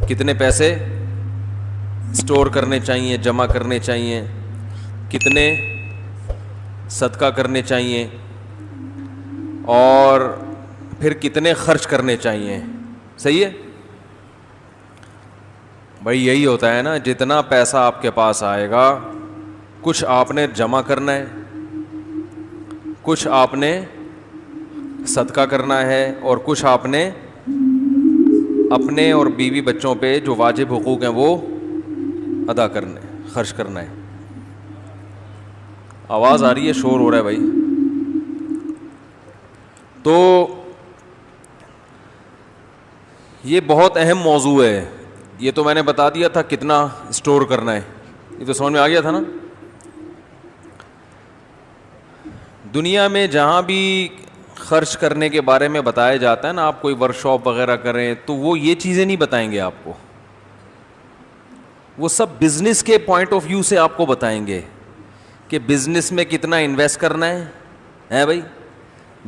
کتنے پیسے اسٹور کرنے چاہیے, جمع کرنے چاہیے, کتنے صدقہ کرنے چاہیے, اور پھر کتنے خرچ کرنے چاہیے. صحیح ہے بھائی, یہی ہوتا ہے نا, جتنا پیسہ آپ کے پاس آئے گا کچھ آپ نے جمع کرنا ہے, کچھ آپ نے صدقہ کرنا ہے, اور کچھ آپ نے اپنے اور بیوی بچوں پہ جو واجب حقوق ہیں وہ ادا کرنے, خرچ کرنا ہے. آواز آ رہی ہے, شور ہو رہا ہے بھائی. تو یہ بہت اہم موضوع ہے. یہ تو میں نے بتا دیا تھا کتنا اسٹور کرنا ہے, یہ تو سمجھ میں آ گیا تھا نا. دنیا میں جہاں بھی خرچ کرنے کے بارے میں بتایا جاتا ہے نا, آپ کوئی ورک شاپ وغیرہ کریں تو وہ یہ چیزیں نہیں بتائیں گے آپ کو, وہ سب بزنس کے پوائنٹ آف ویو سے آپ کو بتائیں گے کہ بزنس میں کتنا انویسٹ کرنا ہے بھائی,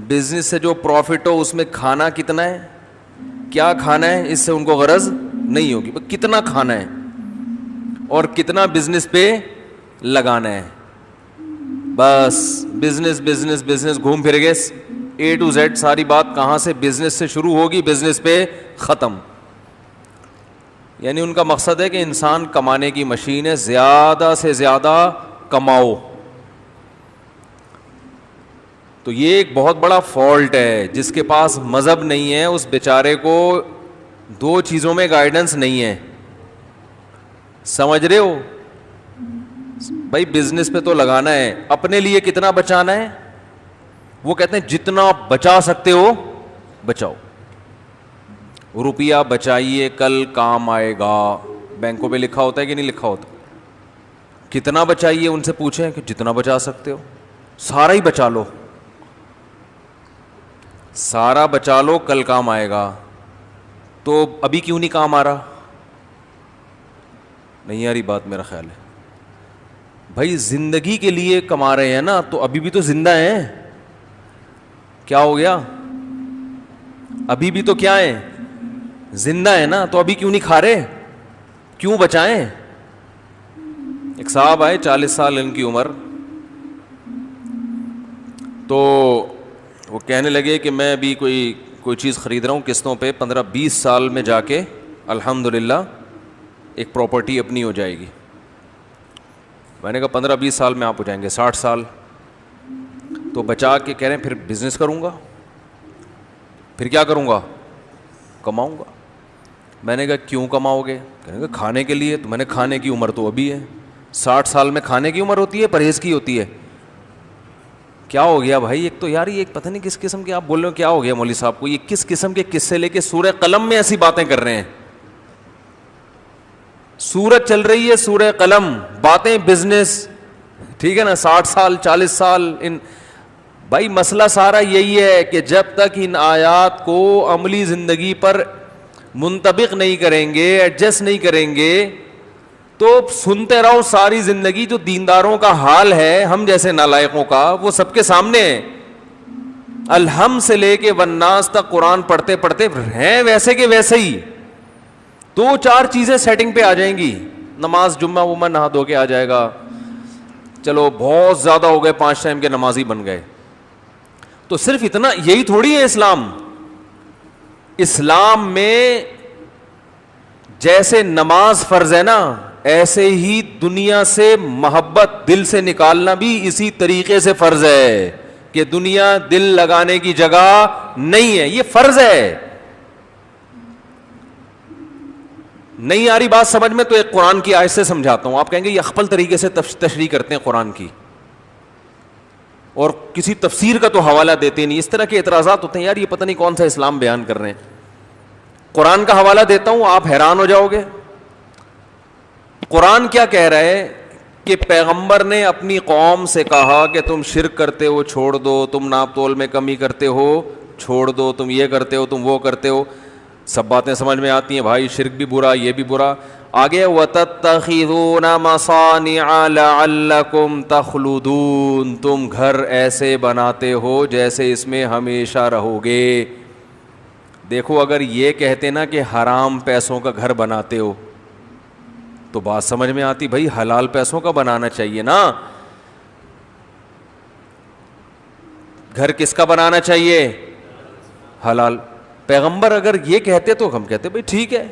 بزنس سے جو پروفٹ ہو اس میں کھانا کتنا ہے, کیا کھانا ہے, اس سے ان کو غرض نہیں ہوگی, کتنا کھانا ہے اور کتنا بزنس پہ لگانا ہے. بس بزنس بزنس بزنس, گھوم پھر گئے اے ٹو زیڈ, ساری بات کہاں سے, بزنس سے شروع ہوگی, بزنس پہ ختم. یعنی ان کا مقصد ہے کہ انسان کمانے کی مشین ہے, زیادہ سے زیادہ کماؤ. تو یہ ایک بہت بڑا فالٹ ہے. جس کے پاس مذہب نہیں ہے اس بیچارے کو دو چیزوں میں گائیڈنس نہیں ہے. سمجھ رہے ہو بھائی, بزنس پہ تو لگانا ہے, اپنے لیے کتنا بچانا ہے, وہ کہتے ہیں جتنا بچا سکتے ہو بچاؤ. روپیہ بچائیے کل کام آئے گا, بینکوں پہ لکھا ہوتا ہے کہ نہیں لکھا ہوتا. کتنا بچائیے, ان سے پوچھیں کہ جتنا بچا سکتے ہو, سارا ہی بچا لو, سارا بچا لو, کل کام آئے گا. تو ابھی کیوں نہیں کام آ رہا, نہیں آ رہی بات میرا خیال ہے. بھائی زندگی کے لیے کما رہے ہیں نا, تو ابھی بھی تو زندہ ہیں. کیا ہو گیا, ابھی بھی تو کیا ہے, زندہ ہے نا, تو ابھی کیوں نہیں کھا رہے, کیوں بچائیں. ایک صاحب آئے 40 سال ان کی عمر, تو وہ کہنے لگے کہ میں ابھی کوئی چیز خرید رہا ہوں قسطوں پہ, 15-20 سال میں جا کے الحمدللہ ایک پراپرٹی اپنی ہو جائے گی. میں نے کہا 15-20 سال میں آپ ہو جائیں گے 60 سال. تو بچا کے کہہ رہے ہیں پھر بزنس کروں گا, پھر کیا کروں گا, کماؤں گا. میں نے کہا کیوں کماؤ گے, کہنے کہ کھانے کے لیے. تو میں نے کھانے کی عمر تو ابھی ہے, 60 سال میں کھانے کی عمر ہوتی ہے, پرہیز کی ہوتی ہے. کیا ہو گیا بھائی, ایک تو یار یہ پتہ نہیں کس قسم کے آپ بول رہے ہو, کیا ہو گیا مولوی صاحب کو, یہ کس قسم کے قصے لے کے سورہ قلم میں ایسی باتیں کر رہے ہیں. سورت چل رہی ہے سورہ قلم, باتیں بزنس, ٹھیک ہے نا, 60 سال 40 سال. بھائی مسئلہ سارا یہی ہے کہ جب تک ان آیات کو عملی زندگی پر منطبق نہیں کریں گے, ایڈجسٹ نہیں کریں گے, تو سنتے رہو ساری زندگی. جو دینداروں کا حال ہے ہم جیسے نالائقوں کا, وہ سب کے سامنے ہے. الحم سے لے کے والناس تک قرآن پڑھتے پڑھتے ہیں ویسے کہ ویسے ہی. 2-4 چیزیں سیٹنگ پہ آ جائیں گی, نماز جمعہ ومعہ نہا دھو کے آ جائے گا, چلو بہت زیادہ ہو گئے 5 ٹائم کے نمازی بن گئے. تو صرف اتنا یہی تھوڑی ہے اسلام. اسلام میں جیسے نماز فرض ہے نا, ایسے ہی دنیا سے محبت دل سے نکالنا بھی اسی طریقے سے فرض ہے, کہ دنیا دل لگانے کی جگہ نہیں ہے, یہ فرض ہے. نہیں آ رہی بات سمجھ میں, تو ایک قرآن کی آیت سے سمجھاتا ہوں. آپ کہیں گے یہ اخپل طریقے سے تشریح کرتے ہیں قرآن کی, اور کسی تفسیر کا تو حوالہ دیتے نہیں. اس طرح کے اعتراضات ہوتے ہیں, یار یہ پتہ نہیں کون سا اسلام بیان کر رہے ہیں. قرآن کا حوالہ دیتا ہوں, آپ حیران ہو جاؤ گے. قرآن کیا کہہ رہا ہے کہ پیغمبر نے اپنی قوم سے کہا کہ تم شرک کرتے ہو چھوڑ دو, تم ناپ تول میں کمی کرتے ہو چھوڑ دو, تم یہ کرتے ہو تم وہ کرتے ہو. سب باتیں سمجھ میں آتی ہیں بھائی, شرک بھی برا یہ بھی برا. آگے وَتَتَّخِذُونَ مَصَانِعَ لَعَلَّكُمْ تَخْلُدُونَ, تم گھر ایسے بناتے ہو جیسے اس میں ہمیشہ رہو گے. دیکھو اگر یہ کہتے نا کہ حرام پیسوں کا گھر بناتے ہو تو بات سمجھ میں آتی, بھائی حلال پیسوں کا بنانا چاہیے نا. گھر کس کا بنانا چاہیے؟ حلال. پیغمبر اگر یہ کہتے تو ہم کہتے بھائی ٹھیک ہے,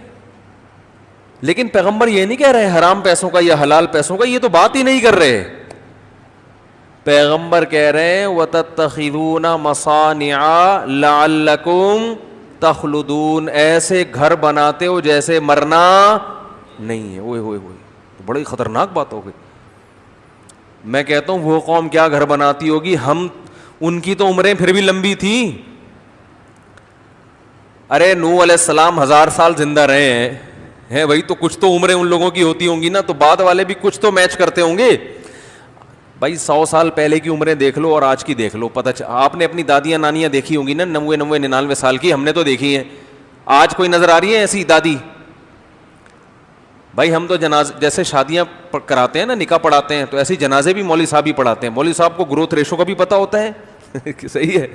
لیکن پیغمبر یہ نہیں کہہ رہے حرام پیسوں کا یا حلال پیسوں کا, یہ تو بات ہی نہیں کر رہے. پیغمبر کہہ رہے ہیں وَتَتَّخِذُونَ مَصَانِعَ لَعَلَّكُمْ تَخْلُدُونَ, ایسے گھر بناتے ہو جیسے مرنا نہیں ہے. اوئے ہوئے ہوئے, بڑی خطرناک بات ہو گئی. میں کہتا ہوں وہ قوم کیا گھر بناتی ہوگی, ہم ان کی تو عمریں پھر بھی لمبی تھیں. ارے نوح علیہ السلام 1000 سال زندہ رہے ہیں بھائی, تو کچھ تو عمریں ان لوگوں کی ہوتی ہوں گی نا, تو بعد والے بھی کچھ تو میچ کرتے ہوں گے. بھائی 100 سال پہلے کی عمریں دیکھ لو اور آج کی دیکھ لو, پتہ آپ نے اپنی دادیاں نانیاں دیکھی ہوں گی نا 90 99 سال کی, ہم نے تو دیکھی ہیں. آج کوئی نظر آ رہی ہے ایسی دادی؟ بھائی ہم تو جیسے شادیاں کراتے ہیں نا, نکاح پڑھاتے ہیں, تو ایسے جنازے بھی مولوی صاحب ہی پڑھاتے ہیں. مولوی صاحب کو گروتھ ریشو کا بھی پتہ ہوتا ہے صحیح ہے,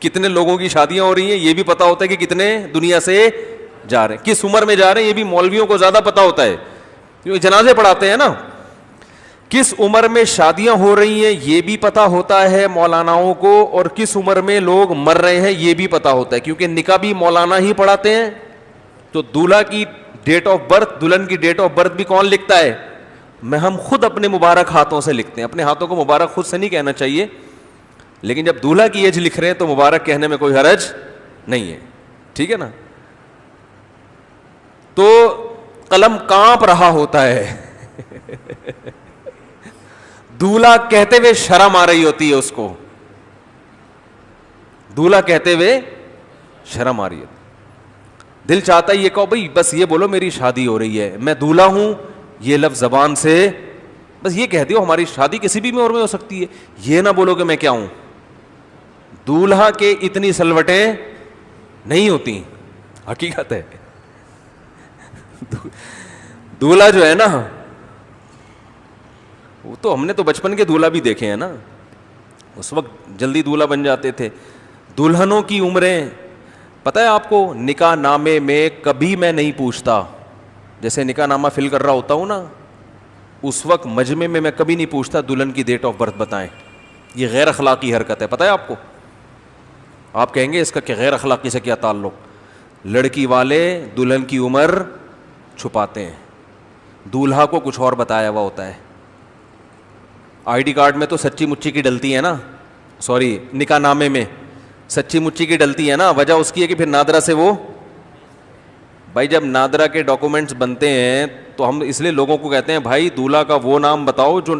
کتنے لوگوں کی شادیاں ہو رہی ہیں یہ بھی پتہ ہوتا ہے کہ کتنے دنیا سے جا رہے ہیں, کس عمر میں جا رہے ہیں یہ بھی مولویوں کو زیادہ پتہ ہوتا ہے, کیونکہ جنازے پڑھاتے ہیں نا. کس عمر میں شادیاں ہو رہی ہیں یہ بھی پتہ ہوتا ہے مولاناؤں کو, اور کس عمر میں لوگ مر رہے ہیں یہ بھی پتہ ہوتا ہے, کیونکہ نکاح بھی مولانا ہی پڑھاتے ہیں. تو دولہا کی ڈیٹ آف برتھ, دلہن کی ڈیٹ آف برتھ بھی کون لکھتا ہے؟ ہم خود اپنے مبارک ہاتھوں سے لکھتے ہیں. اپنے ہاتھوں کو مبارک خود سے نہیں کہنا چاہیے, لیکن جب دولہا کی ایج لکھ رہے ہیں تو مبارک کہنے میں کوئی حرج نہیں ہے, ٹھیک ہے نا. تو قلم کانپ رہا ہوتا ہے دولہا کہتے ہوئے شرم آ رہی ہوتی ہے اس کو, دولہا کہتے ہوئے شرم آ رہی ہے. دل چاہتا ہے یہ کہو بھائی بس یہ بولو میری شادی ہو رہی ہے, میں دولہا ہوں, یہ لفظ زبان سے بس یہ کہہ دیو ہماری شادی کسی بھی عمر میں ہو سکتی ہے, یہ نہ بولو کہ میں کیا ہوں. دولہا کے اتنی سلوٹیں نہیں ہوتی, حقیقت ہے. دولہا جو ہے نا, وہ تو ہم نے تو بچپن کے دولہا بھی دیکھے ہیں نا, اس وقت جلدی دولہا بن جاتے تھے. دلہنوں کی عمریں پتہ ہے آپ کو, نکاح نامے میں کبھی میں نہیں پوچھتا, جیسے نکاح نامہ فل کر رہا ہوتا ہوں نا, اس وقت مجمع میں کبھی نہیں پوچھتا دلہن کی ڈیٹ آف برتھ بتائیں. یہ غیر اخلاقی حرکت ہے, پتہ ہے آپ کو. آپ کہیں گے اس کا کہ غیر اخلاقی سے کیا تعلق؟ لڑکی والے دلہن کی عمر چھپاتے ہیں, دولہا کو کچھ اور بتایا ہوا ہوتا ہے. آئی ڈی کارڈ میں تو سچی مچی کی ڈلتی ہے نا, سوری نکاح نامے میں سچی مچی کی ڈلتی ہے نا, وجہ اس کی ہے کہ پھر نادرا سے وہ, بھائی جب نادرا کے ڈاکومنٹس بنتے ہیں تو ہم اس لیے لوگوں کو کہتے ہیں بھائی دولہا کا وہ نام بتاؤ جو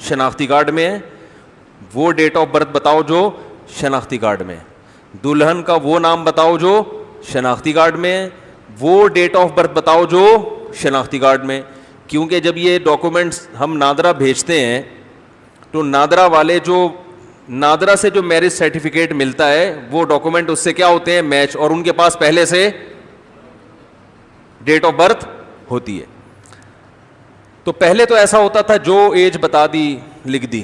شناختی کارڈ میں ہے, وہ ڈیٹ آف برتھ بتاؤ جو شناختی کارڈ میں ہے, دلہن کا وہ نام بتاؤ جو شناختی کارڈ میں ہے, وہ ڈیٹ آف برتھ بتاؤ جو شناختی کارڈ میں. کیونکہ جب یہ ڈاکومنٹس ہم نادرا بھیجتے ہیں تو نادرا والے جو نادرا سے جو میرج سرٹیفکیٹ ملتا ہے وہ ڈاکومنٹ اس سے کیا ہوتے ہیں, میچ, اور ان کے پاس پہلے سے ڈیٹ آف برتھ ہوتی ہے. تو پہلے تو ایسا ہوتا تھا جو ایج بتا دی لکھ دی,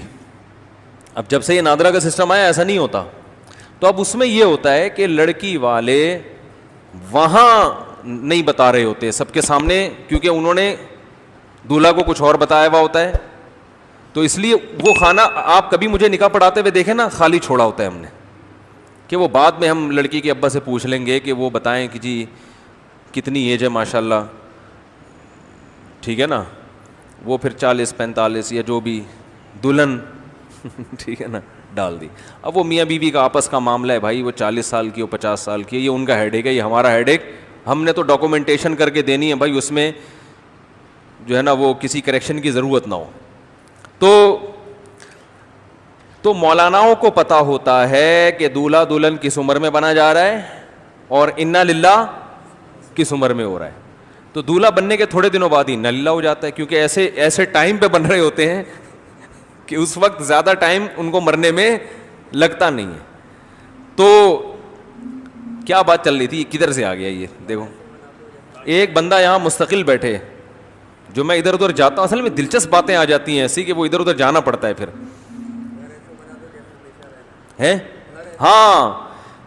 اب جب سے یہ نادرا کا سسٹم آیا ایسا نہیں ہوتا. تو اب اس میں یہ ہوتا ہے کہ لڑکی والے وہاں نہیں بتا رہے ہوتے سب کے سامنے, کیونکہ انہوں نے دولہا کو کچھ اور بتایا ہوا ہوتا ہے. تو اس لیے وہ کھانا آپ کبھی مجھے نکاح پڑھاتے ہوئے دیکھیں نا, خالی چھوڑا ہوتا ہے ہم نے, کہ وہ بعد میں ہم لڑکی کے ابا سے پوچھ لیں گے کہ وہ بتائیں کہ جی کتنی ایج ہے ماشاء اللہ, ٹھیک ہے نا, وہ پھر 40 45 یا جو بھی دلہن ٹھیک ہے نا ڈال دی. اب وہ میاں بیوی کا آپس کا معاملہ ہے بھائی, وہ 40 سال کی ہو 50 سال کی, یہ ان کا ہیڈ ایک ہے, یہ ہمارا ہیڈ ایک, ہم نے تو ڈاکومنٹیشن کر کے دینی ہے بھائی, اس میں جو ہے نا وہ کسی کریکشن کی ضرورت نہ ہو. تو مولاناؤں کو پتہ ہوتا ہے کہ دولہا دلہن کس عمر میں بنا جا رہا ہے اور انا للہ کس عمر میں ہو رہا ہے. تو دولہا بننے کے تھوڑے دنوں بعد ہی انا للہ ہو جاتا ہے, کیونکہ ایسے ٹائم پہ بن رہے ہوتے ہیں کہ اس وقت زیادہ ٹائم ان کو مرنے میں لگتا نہیں ہے. تو کیا بات چل رہی تھی, کدھر سے آ گیا یہ دیکھو. ایک بندہ یہاں مستقل بیٹھے, جو میں ادھر ادھر جاتا ہوں, اصل میں دلچسپ باتیں آ جاتی ہیں ایسی کہ وہ ادھر ادھر جانا پڑتا ہے پھر ہے. ہاں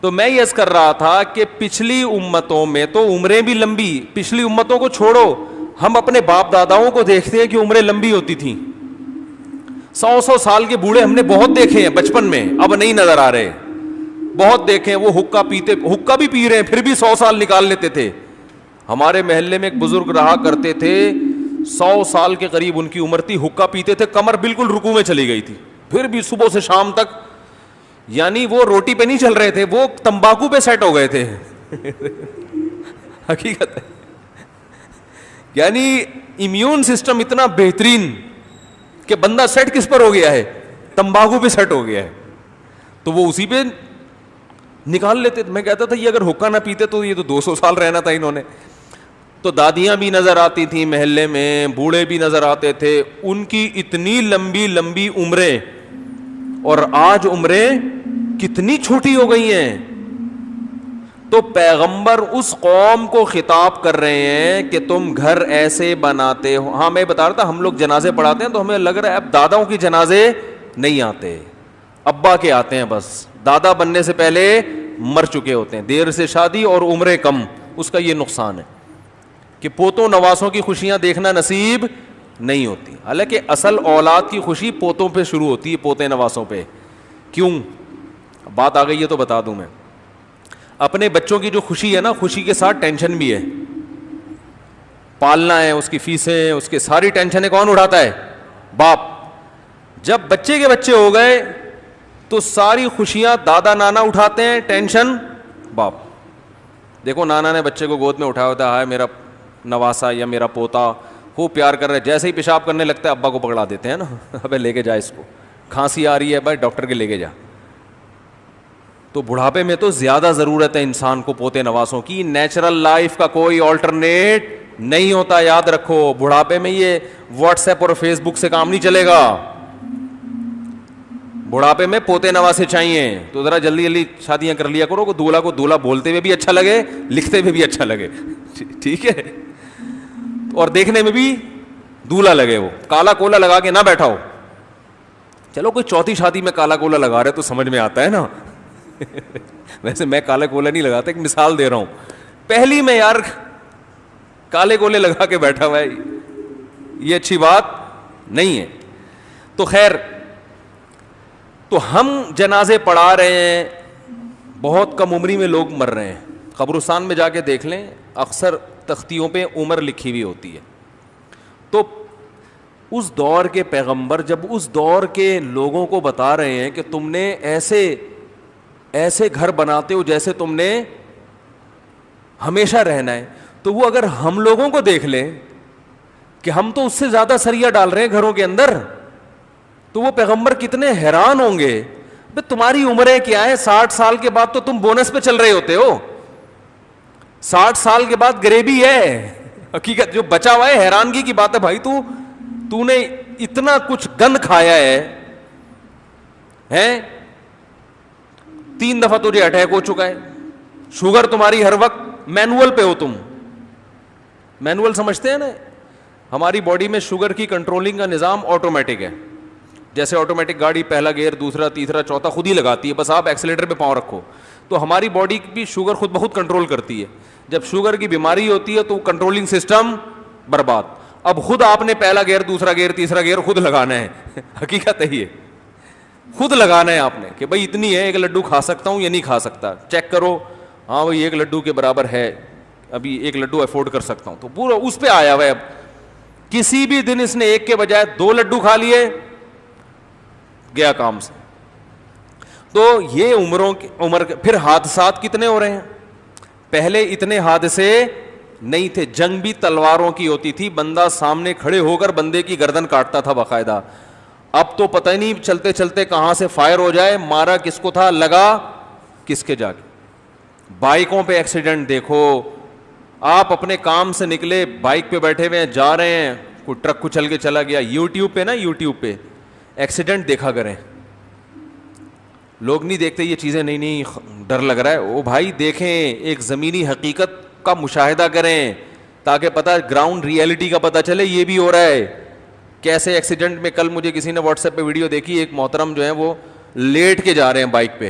تو میں یہ عرض کر رہا تھا کہ پچھلی امتوں میں تو عمریں بھی لمبی, پچھلی امتوں کو چھوڑو, ہم اپنے باپ داداؤں کو دیکھتے ہیں کہ عمریں لمبی ہوتی تھیں. 100 سال کے بوڑھے ہم نے بہت دیکھے ہیں بچپن میں, اب نہیں نظر آ رہے, بہت دیکھے ہیں. وہ حقہ پیتے, حقہ بھی پی رہے ہیں, پھر بھی 100 سال نکال لیتے تھے. ہمارے محلے میں ایک بزرگ رہا کرتے تھے, 100 سال کے قریب ان کی عمر تھی, حقہ پیتے تھے, کمر بالکل رکوع میں چلی گئی تھی, پھر بھی صبح سے شام تک, یعنی وہ روٹی پہ نہیں چل رہے تھے, وہ تمباکو پہ سیٹ ہو گئے تھے. حقیقت ہے, یعنی امیون سسٹم اتنا بہترین کہ بندہ سیٹ کس پر ہو گیا ہے, تمباکو پہ سیٹ ہو گیا ہے, تو وہ اسی پہ نکال لیتے. میں کہتا تھا یہ اگر حقہ نہ پیتے تو یہ تو 200 سال رہنا تھا انہوں نے. تو دادیاں بھی نظر آتی تھیں محلے میں, بوڑھے بھی نظر آتے تھے, ان کی اتنی لمبی لمبی عمریں, اور آج عمریں کتنی چھوٹی ہو گئی ہیں. تو پیغمبر اس قوم کو خطاب کر رہے ہیں کہ تم گھر ایسے بناتے ہو. ہاں میں بتا رہا تھا, ہم لوگ جنازے پڑھاتے ہیں تو ہمیں لگ رہا ہے اب داداؤں کی جنازے نہیں آتے, ابا کے آتے ہیں بس. دادا بننے سے پہلے مر چکے ہوتے ہیں, دیر سے شادی اور عمریں کم. اس کا یہ نقصان ہے کہ پوتوں نواسوں کی خوشیاں دیکھنا نصیب نہیں ہوتی. حالانکہ اصل اولاد کی خوشی پوتوں پہ شروع ہوتی ہے, پوتے نواسوں پہ. کیوں؟ بات آ گئی ہے تو بتا دوں میں. اپنے بچوں کی جو خوشی ہے نا, خوشی کے ساتھ ٹینشن بھی ہے. پالنا ہے, اس کی فیسیں, اس کے ساری ٹینشنیں کون اٹھاتا ہے؟ باپ. جب بچے کے بچے ہو گئے تو ساری خوشیاں دادا نانا اٹھاتے ہیں, ٹینشن باپ. دیکھو نانا نے بچے کو گود میں اٹھایا ہوتا ہے, میرا نواسا یا میرا پوتا, خوب پیار کر رہے ہیں, جیسے ہی پیشاب کرنے لگتا ہے ابا کو پکڑا دیتے ہیں نا, ابے لے کے جا اس کو, کھانسی آ رہی ہے بھائی ڈاکٹر کے لے کے جا. تو بڑھاپے میں تو زیادہ ضرورت ہے انسان کو پوتے نواسوں کی. نیچرل لائف کا کوئی آلٹرنیٹ نہیں ہوتا, یاد رکھو. بڑھاپے میں یہ واٹس ایپ اور فیس بک سے کام نہیں چلے گا. بڑھاپے میں پوتے نواسے چاہیے. تو ذرا جلدی جلدی شادیاں کر لیا کرو, دولہا کو دولہا بولتے ہوئے بھی اچھا لگے, لکھتے ہوئے بھی اچھا لگے, ٹھیک ہے, اور دیکھنے میں بھی دولہا لگے. وہ کالا کولا لگا کے نہ بیٹھا ہو. چلو کوئی چوتھی شادی میں کالا کولا لگا رہے تو سمجھ میں آتا ہے نا. ویسے میں کالا کولا نہیں لگاتا, ایک مثال دے رہا ہوں. پہلی میں یار کالے کولے لگا کے بیٹھا ہوا ہے, یہ اچھی بات نہیں ہے. تو خیر, تو ہم جنازے پڑھا رہے ہیں, بہت کم عمری میں لوگ مر رہے ہیں. قبرستان میں جا کے دیکھ لیں, اکثر تختیوں پہ عمر لکھی ہوئی ہوتی ہے. تو اس دور کے پیغمبر جب اس دور کے لوگوں کو بتا رہے ہیں کہ تم نے ایسے گھر بناتے ہو جیسے تم نے ہمیشہ رہنا ہے, تو وہ اگر ہم لوگوں کو دیکھ لیں کہ ہم تو اس سے زیادہ سریا ڈال رہے ہیں گھروں کے اندر, تو وہ پیغمبر کتنے حیران ہوں گے. تمہاری عمریں کیا ہے, 60 سال کے بعد تو تم بونس پہ چل رہے ہوتے ہو, 60 سال کے بعد غریبی ہے. حقیقت جو بچا ہوا ہے, حیرانگی کی بات ہے بھائی, تو نے اتنا کچھ گند کھایا ہے, 3 دفعہ تجھے اٹیک ہو چکا ہے, شوگر تمہاری ہر وقت مینول پہ ہو. تم مینول سمجھتے ہیں نا, ہماری باڈی میں شوگر کی کنٹرولنگ کا نظام آٹومیٹک ہے. جیسے آٹومیٹک گاڑی پہلا گیئر, دوسرا, تیسرا, چوتھا خود ہی لگاتی ہے, بس آپ ایکسیلیٹر پہ پاؤں رکھو. تو ہماری باڈی بھی شوگر خود بخود کنٹرول کرتی ہے. جب شوگر کی بیماری ہوتی ہے تو کنٹرولنگ سسٹم برباد. اب خود آپ نے پہلا گیئر, دوسرا گیئر, تیسرا گیئر خود لگانا ہے. حقیقت ہے یہ, خود لگانا ہے آپ نے کہ بھائی اتنی ہے, ایک لڈو کھا سکتا ہوں یا نہیں کھا سکتا, چیک کرو. ہاں بھائی ایک لڈو کے برابر ہے, ابھی ایک لڈو افورڈ کر سکتا ہوں, تو پورا اس پہ آیا ہوا ہے. اب کسی بھی دن اس نے ایک کے بجائے 2 لڈو کھا لیے, گیا کام سے. تو یہ عمر پھر حادثات کتنے ہو رہے ہیں. پہلے اتنے حادثے نہیں تھے, جنگ بھی تلواروں کی ہوتی تھی, بندہ سامنے کھڑے ہو کر بندے کی گردن کاٹتا تھا باقاعدہ. اب تو پتہ ہی نہیں چلتے چلتے کہاں سے فائر ہو جائے, مارا کس کو تھا, لگا کس کے جا کے. بائکوں پہ ایکسیڈنٹ دیکھو, آپ اپنے کام سے نکلے, بائک پہ بیٹھے ہوئے ہیں, جا رہے ہیں, کوئی ٹرک کچل کے چلا گیا. یوٹیوب پہ ایکسیڈنٹ دیکھا کریں. لوگ نہیں دیکھتے یہ چیزیں, نہیں ڈر لگ رہا ہے. او بھائی دیکھیں, ایک زمینی حقیقت کا مشاہدہ کریں تاکہ پتہ, گراؤنڈ ریئلٹی کا پتہ چلے یہ بھی ہو رہا ہے. کیسے ایکسیڈنٹ میں, کل مجھے کسی نے واٹس ایپ پہ ویڈیو دیکھی, ایک محترم جو ہے وہ لیٹ کے جا رہے ہیں بائک پہ,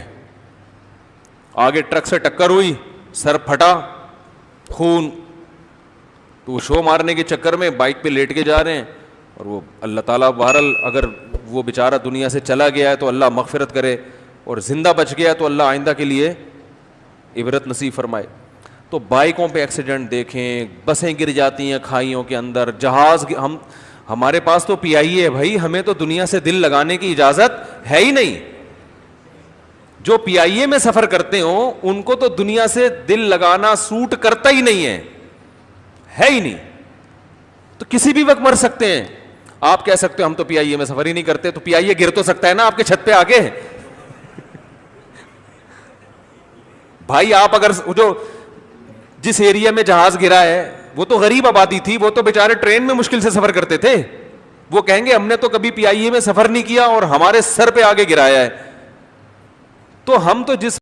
آگے ٹرک سے ٹکر ہوئی, سر پھٹا, خون, تو وہ شو مارنے کے چکر میں بائک پہ لیٹ کے جا رہے ہیں, اور وہ اللہ تعالیٰ بہرحال اگر وہ بیچارہ دنیا سے چلا گیا ہے تو اللہ مغفرت کرے, اور زندہ بچ گیا تو اللہ آئندہ کے لیے عبرت نصیب فرمائے. تو بائکوں پہ ایکسیڈنٹ دیکھیں, بسیں گر جاتی ہیں کھائیوں کے اندر, جہاز, ہمارے پاس تو پی آئی ہے بھائی, ہمیں تو دنیا سے دل لگانے کی اجازت ہے ہی نہیں. جو پی آئی اے میں سفر کرتے ہوں ان کو تو دنیا سے دل لگانا سوٹ کرتا ہی نہیں ہے ہی نہیں, تو کسی بھی وقت مر سکتے ہیں. آپ کہہ سکتے ہو ہم تو پی آئی اے میں سفر ہی نہیں کرتے, تو پی آئی اے گر تو سکتا ہے نا آپ کے چھت پہ آگے. بھائی آپ اگر جو جس ایریا میں جہاز گرا ہے وہ تو غریب آبادی تھی, وہ تو بیچارے ٹرین میں مشکل سے سفر کرتے تھے, وہ کہیں گے ہم نے تو کبھی پی آئی اے میں سفر نہیں کیا اور ہمارے سر پہ آگے گرایا ہے. تو ہم تو جس